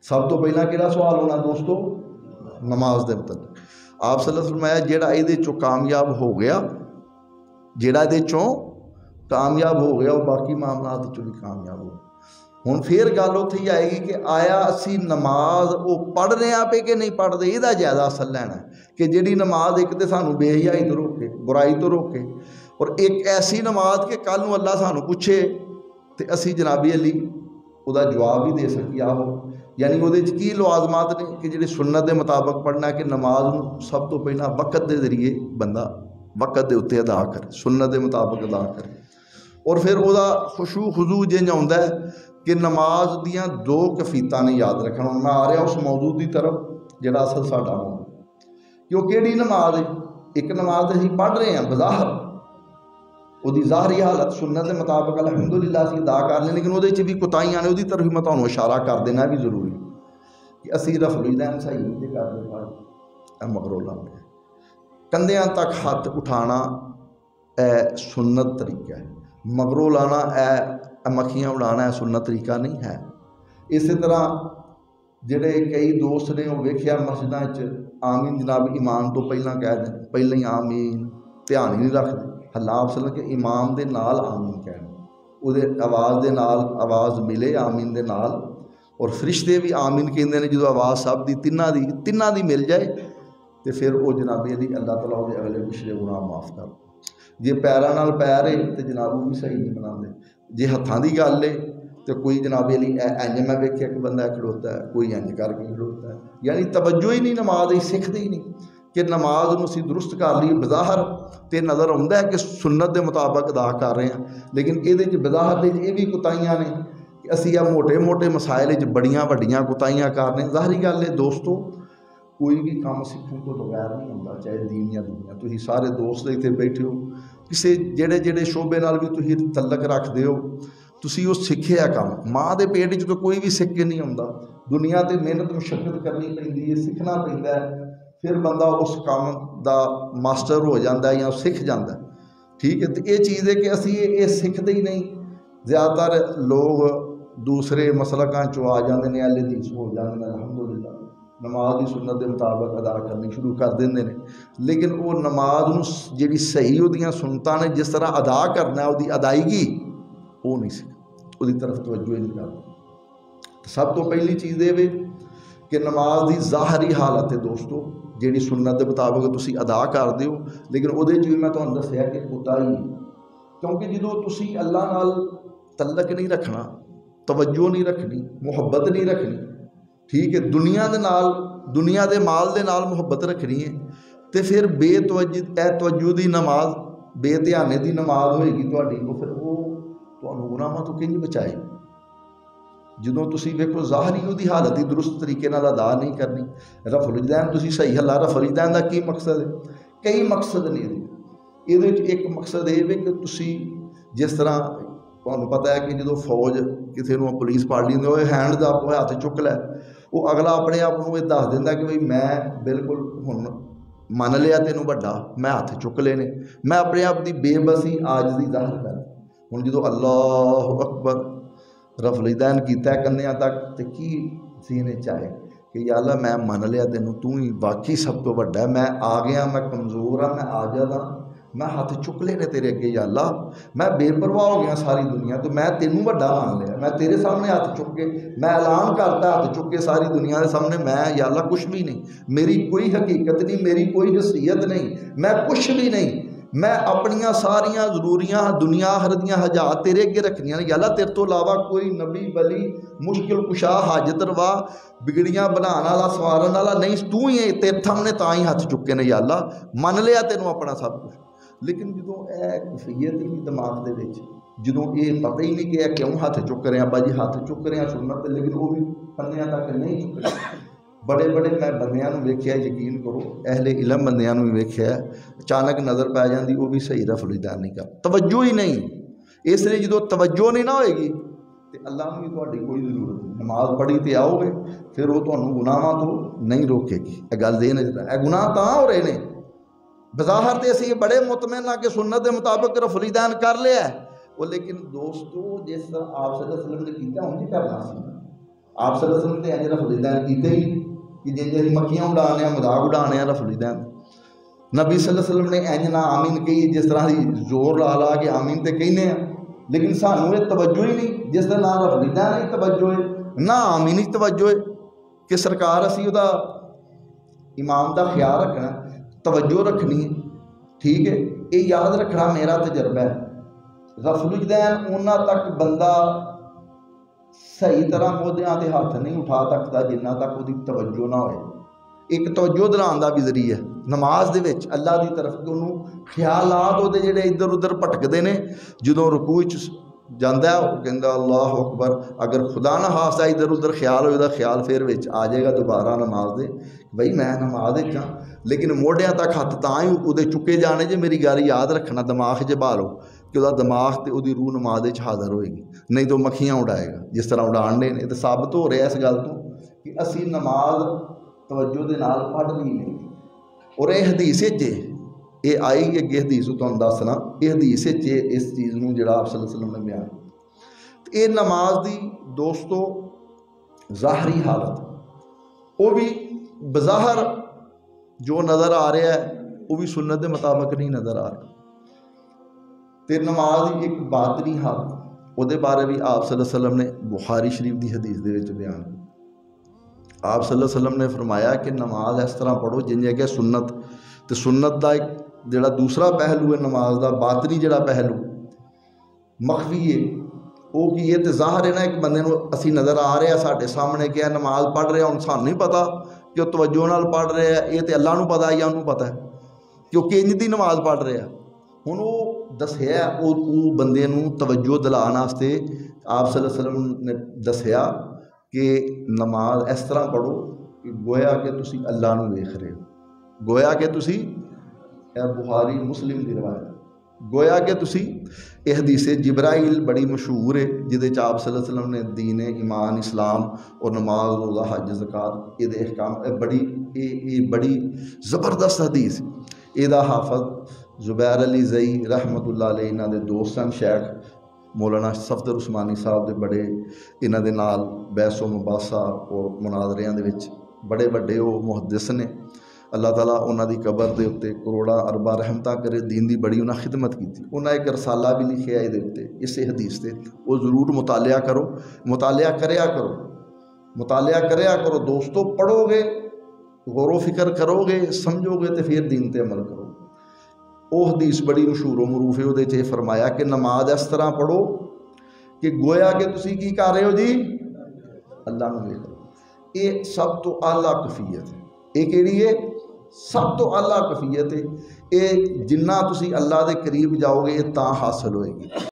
सब तो पहला किहड़ा सवाल होना दोस्तों? नमाज दे मतलब आप सल्लल्लाहु अलैहि वसल्लम फरमाया जिहड़ा इहदे चों कामयाब हो गया, जिहड़ा इहदे चों कामयाब हो गया वो बाकी मामलात चों भी कामयाब हो। हुण फिर गल उत्थे ही आएगी कि आया असी नमाज वो पढ़ रहे हैं पे कि नहीं पढ़ रहे, इहदा ज़्यादा असर लैना कि जिहड़ी नमाज एक तो सानू बेहयाई तो रोके, बुराई तो रोके, और एक ऐसी नमाज कि कल नूं अल्लाह सानू पुछे तो असी जनाबी अली उहदा जवाब भी दे सकी। आहो यानी उहदे च की लवाजमात ने कि जिहड़ी सुन्नत के मुताबक पढ़ना कि नमाज नूं सब तो पहला वक़्त के जरिए बंदा वक़्त के उत्ते अदा करे, सुन्नत के मुताबक अदा करे, और फिर वह खुशू खुजू जिंज आउंदा है कि नमाज दियाँ दो कफीतां ने याद रखना। मैं आ रहा उस मौजू की तरफ जिहड़ा असल साडा मौजू कि वह किहड़ी नमाज है। एक नमाज असीं पढ़ रहे हैं बज़ाहिर, उसकी ज़ाहरी हालत सुन्नत के मुताबिक अलहमदुलिल्लाह असीं अदा कर लें, लेकिन वो भी कोताहियां ने, उसकी तरफ भी मैं तुहानूं इशारा कर देना भी जरूरी कि असीं रफल दैन सही नहीं करते पाए मगरोला में कंधियां तक हथ उठाना ए सुन्नत तरीका है, मगरों लाना ए मक्खियां उड़ाना सुन्नत तरीका नहीं है। इस तरह जिहड़े कई दोस्त ने वो वेख्या मस्जिदां च आमीन जनाब इमाम तो पहला कह दें, पहले ही आमीन ध्यान ही नहीं रखते। हल्ला अफसल के इमाम दे नाल आमीन कहना, उहदे आवाज़ दे नाल आवाज़ मिले आमीन दे नाल, और फरिश्ते भी आमीन कहते हैं जो आवाज़ सब दी तिन्ना दी मिल जाए तो फिर वो जनाबी अली अल्लाह ताला उहदे अगले पिछले गुनाह माफ़ कर। जे पैरां नाल पैर है तो जनाब भी सही नहीं बनाते, जे हत्थां दी गल है तो कोई जनाबी अली इंज मैं वेख्या कि बंदा खड़ोता है, कोई इंज करके खड़ोता है, यानी तवज्जो ही नहीं नमाज ही सीखते ही नहीं कि नमाज नूं असीं दुरुस्त कर ली। बज़ाहिर तो नज़र आउंदा है कि सुन्नत के मुताबिक अदा कर रहे हैं, लेकिन ये बज़ाहिर ये भी कोताहियां ने कि असीं आ मोटे मोटे मसाइल बड़ियां वड्डियां कोताहियां कर रहे हैं। ज़ाहरी गल है दोस्तों, कोई भी काम सीखने तो बगैर नहीं होंदा, चाहे दीन या दुनिया। तुसीं सारे दोस्त इत्थे बैठे हो, किसी जेड़े जेड़े शोबे नाल भी तुसीं तल्लक रखते हो, तुसीं वो सीखिया काम। माँ के पेट च तो कोई भी सीख के नहीं आउंदा, दुनिया ते मेहनत मुशक्कत करनी पैंदी है, सीखना पैंदा है, फिर बंदा उस काम का मास्टर हो जाता है या सीख जाता है। ठीक है, तो ये चीज़ है कि असीं ये सीखते ही नहीं। ज़्यादातर लोग दूसरे मसलकां चों आ जाते हैं, अहले हदीस हो जाते हैं, अलहमदुलिल्लाह नमाज की सुन्नत के मुताबिक अदा करनी शुरू कर देंगे ने, लेकिन वो नमाज नूं जिहड़ी सही उहदियां सुन्नतां ने जिस तरह अदा करना है उसकी अदायगी वो नहीं सी, उसकी तरफ तवज्जो ही नहीं करते। सब तो पहली चीज़ ये कि नमाज की ज़ाहरी हालत है दोस्तों जिहड़ी सुन्नत के मुताबिक तुसीं अदा करदे हो, लेकिन उहदे च भी मैं तुहानूं दस्सिया कि कोताही, क्योंकि जो तुसीं अल्लाह नाल तल्लक नहीं रखना, तवज्जो नहीं रखनी, मुहब्बत नहीं रखनी, ठीक है, दुनिया दे नाल दुनिया दे माल दे नाल मुहब्बत रखनी है, तो फिर तवज्जो दी नमाज बेध्याने दी नमाज होएगी तुहाडी, तो फिर वो तुहानूं गुनाहां तो किंज बचाएगी। ਜਦੋਂ ਤੁਸੀਂ ਵੇਖੋ ਜ਼ਾਹਰੀ ਉਹਦੀ ਹਾਲਤ ਹੀ दुरुस्त तरीके नाल अदा नहीं करनी। रफल दैन तुसीं सही हल्ला, रफल दैन का की मकसद है? कई मकसद ने ये एक मकसद ये है कि तुसीं जिस तरह तुहानूं पता है कि जो फौज किसी नूं पुलिस पड़ लैंदी होए हैंड अप हथ चुक लै, वो अगला अपने आप को ये दस दिंदा कि बई मैं बिल्कुल हुण मन लिया तेनों वड्डा, मैं हथ चुक लेने, मैं अपने आप की बेबसी आजजी ज़ाहिर कर। हुण जो अल्लाह अकबर रफलीदैन किया कंधियां तक, तो की सीने चाहे कि या अल्लाह मैं मन लिया तेनों, तू ही वाकई सब तो वड्डा है, मैं आ गया, मैं कमज़ोर हाँ, मैं आजाद हाँ, मैं हथ चुक लेने तेरे अगे या अल्लाह, मैं बेपरवाह हो गया सारी दुनिया तो मैं तेनों वड्डा मान लिया, मैं तेरे सामने हथ चुक के मैं ऐलान करता हथ चुक के सारी दुनिया के सामने, मैं या अल्लाह कुछ भी नहीं, मेरी कोई हकीकत नहीं, मेरी कोई हसीयत नहीं, मैं कुछ भी नहीं, मैं अपनिया सारिया जरूरियां दुनिया हर दियाँ हजात तेरे अगे रखनिया ने, अल्लाह तेरे तो इलावा कोई नबी बली मुश्किल कुशा हाजत रवा बिगड़ियां बनाने वाला सवारन वाला नहीं, तू ही है, तेरे सामने ता ही हथ चुके ने या अल्लाह, मन लिया तेनों अपना सब कुछ। लेकिन जो कैफियत ही दिमाग के विच, जो ये पता ही नहीं कि यह क्यों हथ चुक रहे हैं, अब्बा जी हथ चुक रहे हैं सुन्नत, लेकिन वो भी कंधियां तक नहीं चुक रहे। बड़े बड़े मैं बंदियां वेख्या, यकीन करो अहले इलम बंदियां भी वेख्या, अचानक नज़र पै जाती वो भी सही रफलीदान नहीं कर, तवज्जो ही नहीं। इसलिए जो तवज्जो नहीं ना होएगी तो अल्लाह भी तुहाडी कोई जरूरत नहीं, नमाज पढ़ी तो आओगे, फिर वो तुहानूं गुनाहां तो नहीं रोकेगी। यह गल दे नजर है, गुनाह तां हो रहे हैं बज़ाहिर तो असीं बड़े मुतमैन हाँ कि सुन्नत के मुताबिक रफलीदान कर लिया वो, लेकिन दोस्तों जिस तरह आप सल्लल्लाहु अलैहि वसल्लम ने किया उंज करना सी, आप सल्लल्लाहु अलैहि वसल्लम ने इंज रफलीदैन कीते ही कि जिंज मक्खियां उड़ाने मजाक उड़ाने रफलीदैन। नबी सल्लल्लाहु अलैहि वसल्लम ने इंज ना आमीन कही जिस तरह की जोर ला ला के आमीन तो कहने, लेकिन सानू ये तवज्जो ही नहीं जिस तरह ना रफलीदैन ही तवज्जो है ना आमीन ही तवज्जो है कि सरकार असी उहदा इमाम का ख्याल रखना, तवज्जो रखनी है। ठीक है, ये याद रखना मेरा तजर्बा है। रफलीदैन उन्हां तक बंदा सही तरह मोहद्यां ते हथ नहीं उठा सकता जिन्ना तक उसकी तवज्जो ना होए। एक तवज्जो दिलाने का भी जरिया नमाज दे विच अल्लाह की तरफ उन्होंने ख्यालात वो जिहड़े इधर उधर भटकते हैं, जो रुकू जाता है वो कहता अल्लाह अकबर, अगर खुदा ना खास्ता इधर उधर ख्याल हो ख्याल फिर विच आ जाएगा दोबारा नमाज दे, बई मैं नमाज हाँ, लेकिन मोढियां तक हथ तां ही उहदे चुके जाने जे मेरी गल याद रखना, दिमाग च भालो कि वह दिमाग तो वो रूह नमाज हाज़र होएगी, नहीं तो मक्खियां उड़ाएगा जिस तरह उड़ान दे ने। तो साबित हो रहा इस गल तो कि असी नमाज तवज्जो दे नाल पढ़ ली नहीं। और यह हदीस ये आई अगे हदीस तुहानूं दसना, ये हदीस इस चीज़ में जिहड़ा आप सल्लल्लाहु अलैहि वसल्लम ने बयान किया। ये नमाज की दोस्तों ज़ाहरी हालत वो भी बज़ाहर जो नज़र आ रहा है वो भी सुन्नत के मुताबिक नहीं नज़र आ रहा। तो नमाज की एक बातनी हालत वो बारे भी आप सल्लल्लाहु अलैहि वसल्लम ने बुखारी शरीफ की हदीस के बयान किया। आप सल्लल्लाहु अलैहि वसल्लम ने फरमाया कि नमाज इस तरह पढ़ो जिंज है सुन्नत, तो सुन्नत का एक जिहड़ा दूसरा पहलू है नमाज का बातनी जिहड़ा पहलू मखफी है वो की है, तो ज़ाहिर है ना एक बंदे को असी नज़र आ रहे हैं साढ़े सामने क्या नमाज पढ़ रहे हम सानू नहीं पता कि वह तवज्जो नाल पढ़ रहे हैं, ये तो अल्लाह नूं पता है या उन्होंने पता है क्योंकि इंज दी नमाज पढ़ रहे हैं। हुण वो दसिया वो बंदे नूं तवज्जो दिलाने वास्ते आप सल्लल्लाहु अलैहि वसल्लम ने दसिया कि नमाज इस तरह पढ़ो कि गोया कि तुसी अल्लाह नूं वेख रहे हो, गोया कि तुसी बुखारी मुस्लिम की रवायत, गोया कि तुसी यह हदीस जिब्राइल बड़ी मशहूर है जिहदे च आप सल्लल्लाहु अलैहि वसल्लम ने दीन ईमान इस्लाम और नमाज रोज़ा हज ज़कात ये अहकाम बड़ी ज़बरदस्त हदीस। इहदा हाफिज़ ज़ुबैर अली ज़ई रहमतुल्लाह अलैह इन्हां दे दोस्त हैं, शेख मौलाना सफदर उस्मानी साहब दे बड़े इन्हां दे नाल बहसो मुबासा और मुनाजरियां दे विच बड़े वड्डे वो मुहद्दिस ने। अल्लाह ताला उन्हां दी कबर दे उत्ते करोड़ा अरबा रहमतां करे, दीन दी बड़ी उन्हां खिदमत की। उन्हां एक रसाला भी लिखिया इहदे उत्ते इस हदीस ते, वो जरूर मुतालिया करो, मुतालिया करया करो, मुतालिया करया करो दोस्तों। पढ़ोगे गौर फिक्र करोगे समझोगे तो फिर दीन ते अमल करो। वो हदीस बड़ी मशहूर मरूफ है, उहदे च फरमाया कि नमाज इस तरह पढ़ो कि गोया कि तुसी की कर रहे हो जी अल्लाह नूं वेख रहे। ये सब तो आला कफीयत है, ये किहड़ी है सब तो आला कफीयत है। ये जिन्ना तुसी अल्लाह के करीब जाओगे ये तां हासिल होएगी।